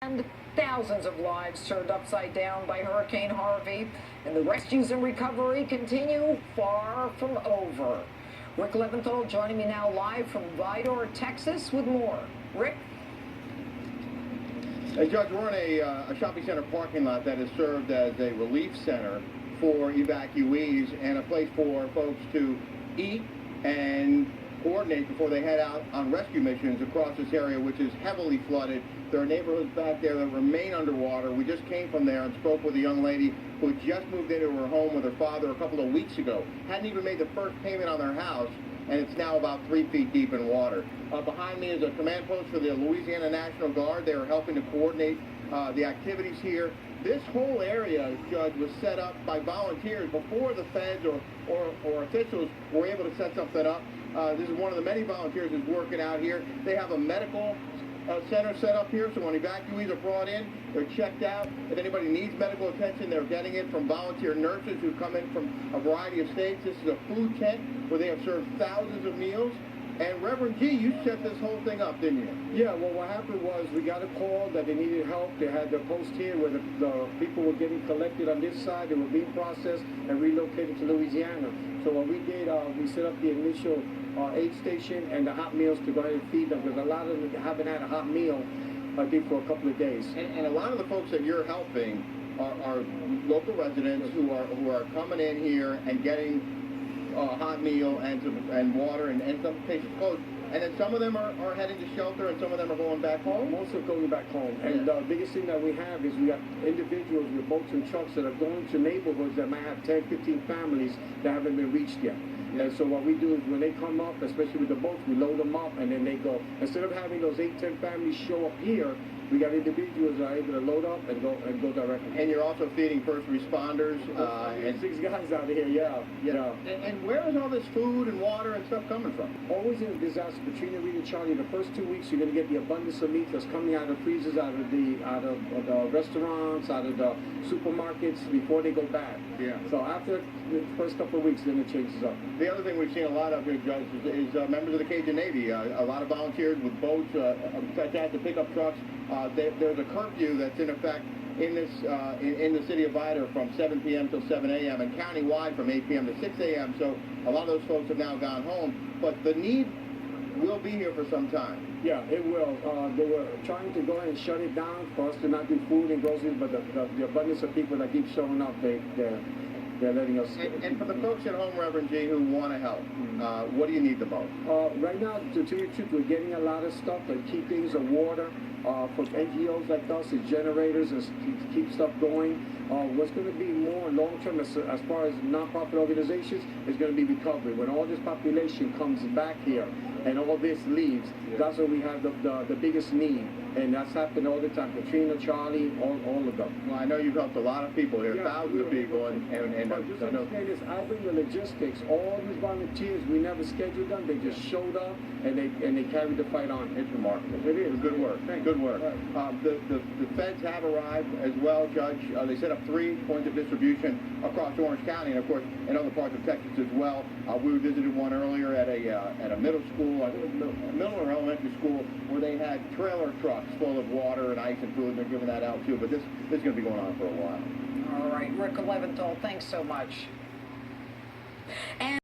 And thousands of lives turned upside down by Hurricane Harvey, and the rescues and recovery continue far from over. Rick Leventhal joining me now live from Vidor, Texas with more. Rick? Hey, Judge, we're in a shopping center parking lot that is served as a relief center for evacuees and a place for folks to eat and coordinate before they head out on rescue missions across this area, which is heavily flooded. There are neighborhoods back there that remain underwater. We just came from there and spoke with a young lady who had just moved into her home with her father a couple of weeks ago. Hadn't even made the first payment on their house, and it's now about 3 feet deep in water. Behind me is a command post for the Louisiana National Guard. They are helping to coordinate the activities here. This whole area, Judge, was set up by volunteers before the feds or officials were able to set something up. This is one of the many volunteers who's working out here. They have a medical center set up here, so when evacuees are brought in, they're checked out. If anybody needs medical attention, they're getting it from volunteer nurses who come in from a variety of states. This is a food tent where they have served thousands of meals. And Reverend G, you set this whole thing up, didn't you? Yeah, well, what happened was we got a call that they needed help. They had their post here where the people were getting collected on this side. They were being processed and relocated to Louisiana. So what we did, we set up the initial aid station and the hot meals to go ahead and feed them, because a lot of them haven't had a hot meal, I think, for a couple of days. And a lot of the folks that you're helping are local residents who are coming in here and getting hot meal and water and some cases clothes. And then some of them are heading to shelter and some of them are going back home? Most are going back home. And the biggest thing that we have is we got individuals with boats and trucks that are going to neighborhoods that might have 10, 15 families that haven't been reached yet. And so what we do is when they come up, especially with the boats, we load them up and then they go. Instead of having those 8, 10 families show up here, we got individuals that are able to load up and go directly. And you're also feeding first responders. And 6 guys out here, yeah. And where is all this food and water and stuff coming from? Always in a disaster, Katrina, Rita, Charlie, the first 2 weeks you're going to get the abundance of meat that's coming out of freezers, out of the restaurants, out of the supermarkets before they go bad. Yeah. So after the first couple of weeks, then it changes up. The other thing we've seen a lot of here, Judge, is members of the Cajun Navy. A lot of volunteers with boats, attached to pickup trucks. There's a curfew that's in effect in the city of Vidor from 7 p.m. till 7 a.m. and countywide from 8 p.m. to 6 a.m. So a lot of those folks have now gone home, but the need will be here for some time. Yeah, it will. They were trying to go ahead and shut it down for us to not do food and groceries, but the abundance of people that keep showing up, they're letting us. And for the folks at home, Reverend G, who want to help, what do you need the most? Right now, to tell you the truth, we're getting a lot of stuff, like key things of water, for NGOs like us, and generators, and to keep stuff going. What's going to be more long-term as far as nonprofit organizations is going to be recovery. When all this population comes back here and all this leaves, that's when we have the biggest need. And that's happened all the time. Katrina, Charlie, all of them. Well, I know you've helped a lot of people here, thousands of people. And just understand this, I bring the logistics. All these volunteers, we never scheduled them. They just showed up and they carried the fight on. It's remarkable. It is. Good work. Good work. The feds have arrived as well, Judge. They set up 3 points of distribution across Orange County, and of course in other parts of Texas as well. We visited one earlier at a middle school, I think it was middle or elementary school, where they had trailer trucks full of water and ice and food, and they're giving that out too. But this is going to be going on for a while. All right, Rick Leventhal, thanks so much. And